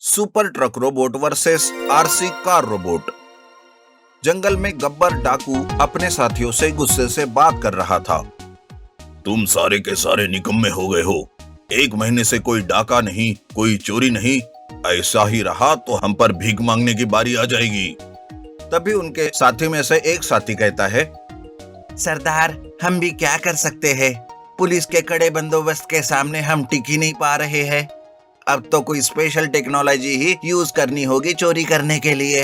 Super truck robot versus RC car robot. जंगल में गब्बर डाकू अपने साथियों से गुस्से से बात कर रहा था। तुम सारे के सारे निकम्मे हो गए हो। 1 महीने से कोई डाका नहीं, कोई चोरी नहीं। ऐसा ही रहा तो हम पर भीख मांगने की बारी आ जाएगी। तभी उनके साथी में से एक साथी कहता है, सरदार, हम भी क्या कर सकते हैं? पुलिस के कड़े बंदोबस्त के सामने हम टिक ही नहीं पा रहे हैं। अब तो कोई स्पेशल टेक्नोलॉजी ही यूज करनी होगी चोरी करने के लिए।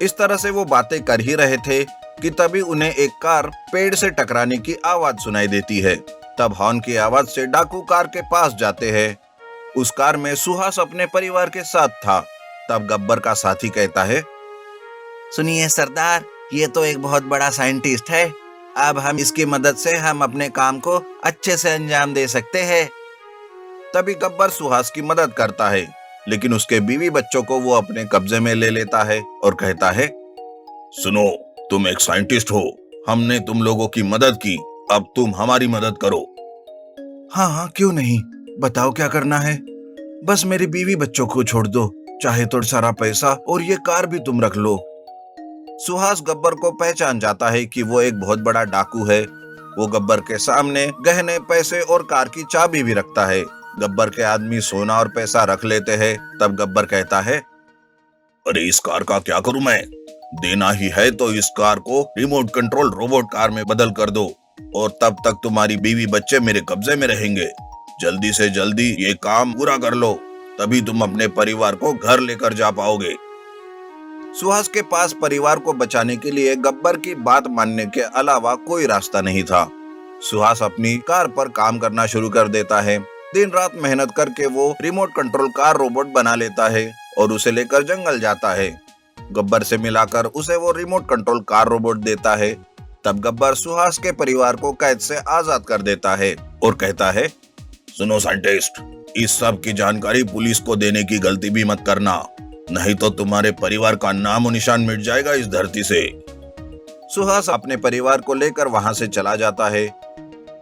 इस तरह से वो बातें कर ही रहे थे कि तभी उन्हें एक कार पेड़ से टकराने की आवाज सुनाई देती है। तब हॉर्न की आवाज से डाकू कार के पास जाते हैं। उस कार में सुहास अपने परिवार के साथ था। तब गब्बर का साथी कहता है, सुनिए सरदार, ये तो एक बहुत बड़ा साइंटिस्ट है। अब हम इसकी मदद से हम अपने काम को अच्छे से अंजाम दे सकते हैं। तभी गब्बर सुहास की मदद करता है, लेकिन उसके बीवी बच्चों को वो अपने कब्जे में ले लेता है और कहता है, सुनो, तुम एक साइंटिस्ट हो, हमने तुम लोगों की मदद की, अब तुम हमारी मदद करो। हाँ हाँ, क्यों नहीं, बताओ क्या करना है। बस मेरी बीवी बच्चों को छोड़ दो, चाहे तो सारा पैसा और ये कार भी तुम रख लो। सुहास गब्बर को पहचान जाता है कि वो एक बहुत बड़ा डाकू है। वो गब्बर के सामने गहने, पैसे और कार की चाबी भी रखता है। गब्बर के आदमी सोना और पैसा रख लेते हैं। तब गब्बर कहता है, अरे इस कार का क्या करूं मैं? देना ही है तो इस कार को रिमोट कंट्रोल रोबोट कार में बदल कर दो और तब तक तुम्हारी बीवी बच्चे मेरे कब्जे में रहेंगे। जल्दी से जल्दी ये काम पूरा कर लो, तभी तुम अपने परिवार को घर लेकर जा पाओगे। सुहास के पास परिवार को बचाने के लिए गब्बर की बात मानने के अलावा कोई रास्ता नहीं था। सुहास अपनी कार पर काम करना शुरू कर देता है। दिन रात मेहनत करके वो रिमोट कंट्रोल कार रोबोट बना लेता है और उसे लेकर जंगल जाता है। गब्बर से मिलाकर उसे वो रिमोट कंट्रोल कार रोबोट देता है। तब गब्बर सुहास के परिवार को कैद से आजाद कर देता है और कहता है, सुनो साइंटिस्ट, इस सब की जानकारी पुलिस को देने की गलती भी मत करना, नहीं तो तुम्हारे परिवार का नाम और निशान मिट जाएगा इस धरती से। सुहास अपने परिवार को लेकर वहां से चला जाता है।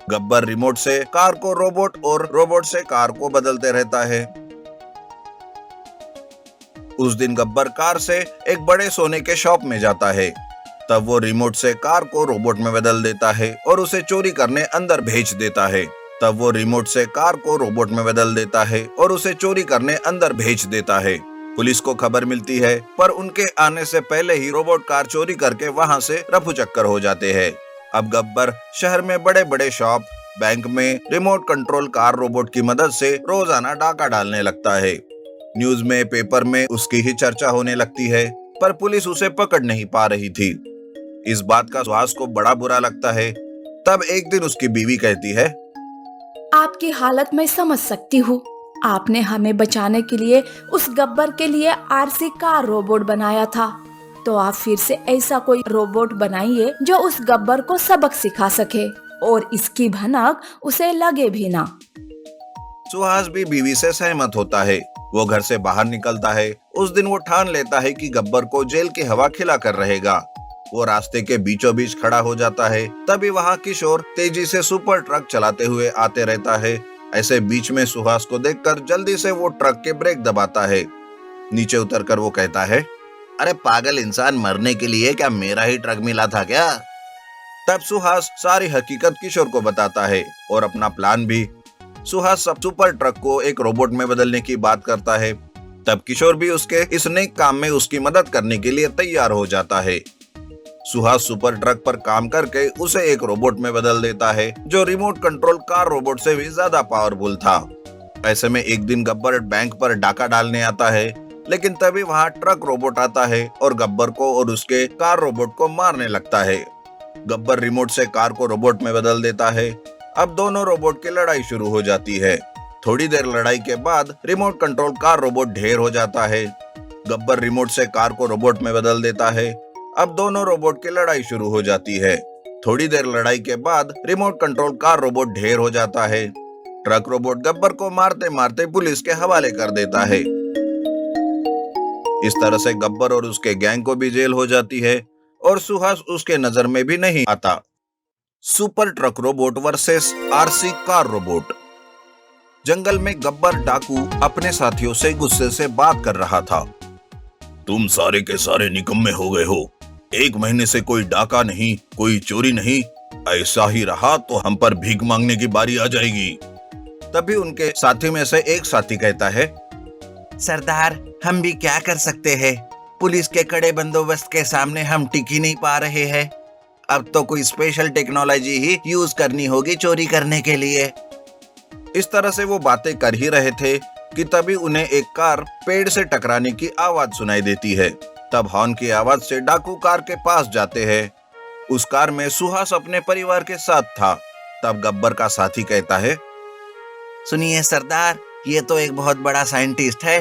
गब्बर रिमोट से कार को रोबोट और रोबोट से कार को बदलते रहता है। उस दिन गब्बर कार से एक बड़े सोने के शॉप में जाता है। तब वो रिमोट से कार को रोबोट में बदल देता है और उसे चोरी करने अंदर भेज देता है। तब वो रिमोट से कार को रोबोट में बदल देता है और उसे चोरी करने अंदर भेज देता है। पुलिस को खबर मिलती है, पर उनके आने से पहले ही रोबोट कार चोरी करके वहां से रफू चक्कर हो जाते हैं। अब गब्बर शहर में बड़े बड़े शॉप, बैंक में रिमोट कंट्रोल कार रोबोट की मदद से रोजाना डाका डालने लगता है। न्यूज में, पेपर में उसकी ही चर्चा होने लगती है, पर पुलिस उसे पकड़ नहीं पा रही थी। इस बात का सुहास को बड़ा बुरा लगता है। तब एक दिन उसकी बीवी कहती है, आपकी हालत मैं समझ सकती हूँ। आपने हमें बचाने के लिए उस गब्बर के लिए आरसी कार रोबोट बनाया था, तो आप फिर से ऐसा कोई रोबोट बनाइए जो उस गब्बर को सबक सिखा सके और इसकी भनक उसे लगे भी ना। सुहास भी बीवी से सहमत होता है। वो घर से बाहर निकलता है। उस दिन वो ठान लेता है कि गब्बर को जेल की हवा खिला कर रहेगा। वो रास्ते के बीचों बीच खड़ा हो जाता है। तभी वहाँ किशोर तेजी से सुपर ट्रक चलाते हुए आते रहता है। ऐसे बीच में सुहास को देखकर जल्दी से वो ट्रक के ब्रेक दबाता है। नीचे उतरकर वो कहता है, अरे पागल इंसान, मरने के लिए क्या मेरा ही ट्रक मिला था क्या? तब सुहास सारी हकीकत किशोर को बताता है और अपना प्लान भी। सुहास सब सुपर ट्रक को एक रोबोट में बदलने की बात करता है। तब किशोर भी उसके इस नेक काम में उसकी मदद करने के लिए तैयार हो जाता है। सुहास सुपर ट्रक पर काम करके उसे एक रोबोट में बदल देता है, जो रिमोट कंट्रोल कार रोबोट से भी ज्यादा पावरफुल था। ऐसे में एक दिन गब्बर बैंक पर डाका डालने आता है, लेकिन तभी वहाँ ट्रक रोबोट आता है और गब्बर को और उसके कार रोबोट को मारने लगता है। गब्बर रिमोट से कार को रोबोट में बदल देता है। अब दोनों रोबोट की लड़ाई शुरू हो जाती है। थोड़ी देर लड़ाई के बाद रिमोट कंट्रोल कार रोबोट ढेर हो जाता है। गब्बर रिमोट से कार को रोबोट में बदल देता है। अब दोनों रोबोट की लड़ाई शुरू हो जाती है। थोड़ी देर लड़ाई के बाद रिमोट कंट्रोल कार रोबोट ढेर हो जाता है। ट्रक रोबोट गब्बर को मारते मारते पुलिस के हवाले कर देता है। इस तरह से गब्बर और उसके गैंग को भी जेल हो जाती है और सुहास उसके नजर में भी नहीं आता। Super truck robot versus RC car robot. जंगल में गब्बर डाकू अपने साथियों से गुस्से से बात कर रहा था। तुम सारे के सारे निकम्मे हो गए हो। 1 महीने से कोई डाका नहीं, कोई चोरी नहीं। ऐसा ही रहा तो हम पर भीख मांगने की बारी आ जाएगी। तभी उनके साथी में से एक साथी कहता है, सरदार, हम भी क्या कर सकते हैं? पुलिस के कड़े बंदोबस्त के सामने हम टिक ही नहीं पा रहे हैं। अब तो कोई स्पेशल टेक्नोलॉजी ही यूज करनी होगी चोरी करने के लिए। इस तरह से वो बातें कर ही रहे थे कि तभी उन्हें एक कार पेड़ से टकराने की आवाज सुनाई देती है। तब हॉर्न की आवाज से डाकू कार के पास जाते हैं। उस कार में सुहास अपने परिवार के साथ था। तब गब्बर का साथी कहता है, सुनिए सरदार, ये तो एक बहुत बड़ा साइंटिस्ट है।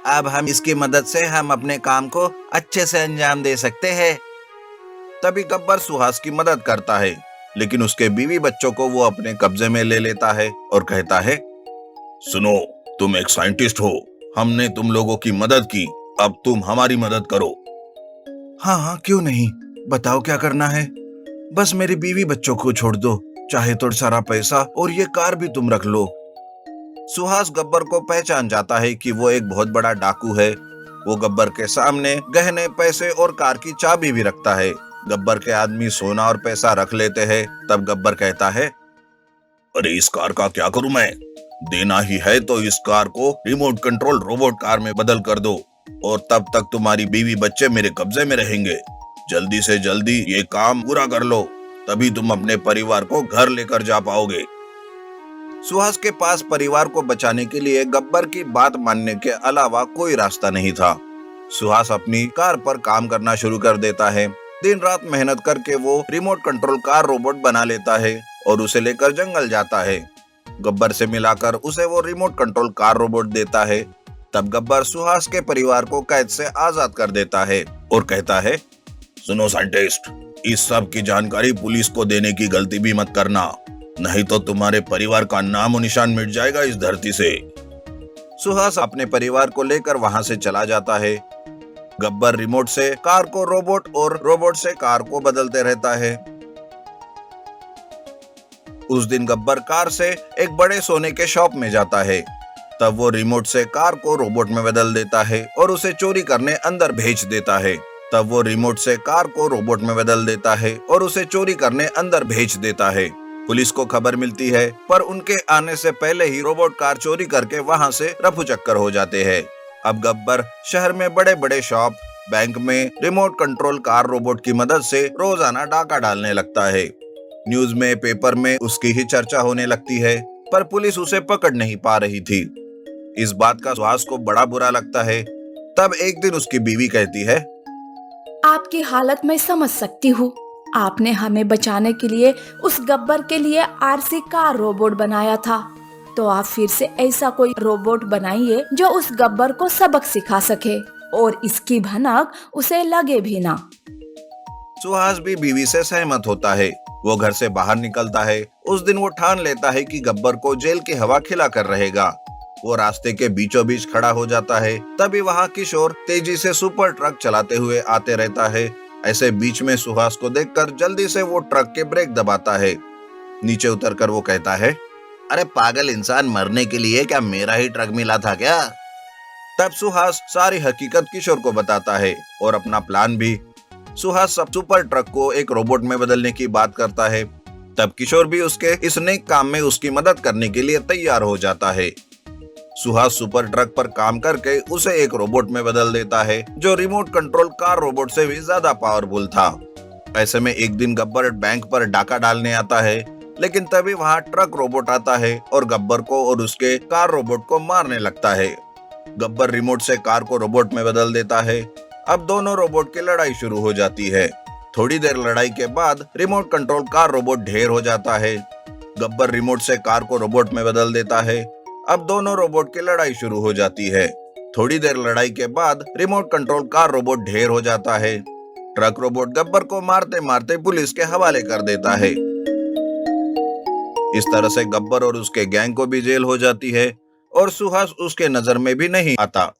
अब हम इसकी मदद से हम अपने काम को अच्छे से अंजाम दे सकते हैं। तभी गब्बर सुहास की मदद करता है, लेकिन उसके बीवी बच्चों को वो अपने कब्जे में ले लेता है और कहता है, सुनो, तुम एक साइंटिस्ट हो, हमने तुम लोगों की मदद की, अब तुम हमारी मदद करो। हाँ हाँ, क्यों नहीं, बताओ क्या करना है। बस मेरी बीवी बच्चों को छोड़ दो, चाहे तो सारा पैसा और ये कार भी तुम रख लो। सुहास गब्बर को पहचान जाता है कि वो एक बहुत बड़ा डाकू है। वो गब्बर के सामने गहने, पैसे और कार की चाबी भी रखता है। गब्बर के आदमी सोना और पैसा रख लेते हैं। तब गब्बर कहता है, अरे इस कार का क्या करूं मैं? देना ही है तो इस कार को रिमोट कंट्रोल रोबोट कार में बदल कर दो और तब तक तुम्हारी बीवी बच्चे मेरे कब्जे में रहेंगे। जल्दी से जल्दी ये काम पूरा कर लो, तभी तुम अपने परिवार को घर लेकर जा पाओगे। सुहास के पास परिवार को बचाने के लिए गब्बर की बात मानने के अलावा कोई रास्ता नहीं था। सुहास अपनी कार पर काम करना शुरू कर देता है। दिन रात मेहनत करके वो रिमोट कंट्रोल कार रोबोट बना लेता है और उसे लेकर जंगल जाता है। गब्बर से मिलाकर उसे वो रिमोट कंट्रोल कार रोबोट देता है। तब गब्बर सुहास के परिवार को कैद से आजाद कर देता है और कहता है, सुनो साइंटिस्ट, इस सब की जानकारी पुलिस को देने की गलती भी मत करना, नहीं तो तुम्हारे परिवार का नाम और निशान मिट जाएगा इस धरती से। सुहास अपने परिवार को लेकर वहां से चला जाता है। गब्बर रिमोट से कार को रोबोट और रोबोट से कार को बदलते रहता है। उस दिन गब्बर कार से एक बड़े सोने के शॉप में जाता है। तब वो रिमोट से कार को रोबोट में बदल देता है और उसे चोरी करने अंदर भेज देता है। तब वो रिमोट से कार को रोबोट में बदल देता है और उसे चोरी करने अंदर भेज देता है। पुलिस को खबर मिलती है, पर उनके आने से पहले ही रोबोट कार चोरी करके वहां से रफू चक्कर हो जाते हैं। अब गब्बर शहर में बड़े बड़े शॉप, बैंक में रिमोट कंट्रोल कार रोबोट की मदद से रोजाना डाका डालने लगता है। न्यूज में, पेपर में उसकी ही चर्चा होने लगती है, पर पुलिस उसे पकड़ नहीं पा रही थी। इस बात का सुहास को बड़ा बुरा लगता है। तब एक दिन उसकी बीवी कहती है, आपकी हालत मैं समझ सकती हूँ। आपने हमें बचाने के लिए उस गब्बर के लिए आरसी कार रोबोट बनाया था, तो आप फिर से ऐसा कोई रोबोट बनाइए जो उस गब्बर को सबक सिखा सके और इसकी भनक उसे लगे भी ना। सुहास भी बीवी से सहमत होता है। वो घर से बाहर निकलता है। उस दिन वो ठान लेता है कि गब्बर को जेल की हवा खिला कर रहेगा। वो रास्ते के बीचों बीच खड़ा हो जाता है। तभी वहाँ किशोर तेजी से सुपर ट्रक चलाते हुए आते रहता है। ऐसे बीच में सुहास को देखकर जल्दी से वो ट्रक के ब्रेक दबाता है। नीचे उतरकर वो कहता है, अरे पागल इंसान, मरने के लिए क्या मेरा ही ट्रक मिला था क्या? तब सुहास सारी हकीकत किशोर को बताता है और अपना प्लान भी। सुहास सब सुपर ट्रक को एक रोबोट में बदलने की बात करता है। तब किशोर भी उसके इस नेक काम में उसकी मदद करने के लिए तैयार हो जाता है। सुहास सुपर ट्रक पर काम करके उसे एक रोबोट में बदल देता है, जो रिमोट कंट्रोल कार रोबोट से भी ज्यादा पावरफुल था। ऐसे में एक दिन गब्बर बैंक पर डाका डालने आता है, लेकिन तभी वहाँ ट्रक रोबोट आता है और गब्बर को और उसके कार रोबोट को मारने लगता है। गब्बर रिमोट से कार को रोबोट में बदल देता है। अब दोनों रोबोट की लड़ाई शुरू हो जाती है। थोड़ी देर लड़ाई के बाद रिमोट कंट्रोल कार रोबोट ढेर हो जाता है। गब्बर रिमोट से कार को रोबोट में बदल देता है। अब दोनों रोबोट की लड़ाई शुरू हो जाती है। थोड़ी देर लड़ाई के बाद रिमोट कंट्रोल कार रोबोट ढेर हो जाता है। ट्रक रोबोट गब्बर को मारते मारते पुलिस के हवाले कर देता है। इस तरह से गब्बर और उसके गैंग को भी जेल हो जाती है और सुहास उसके नजर में भी नहीं आता।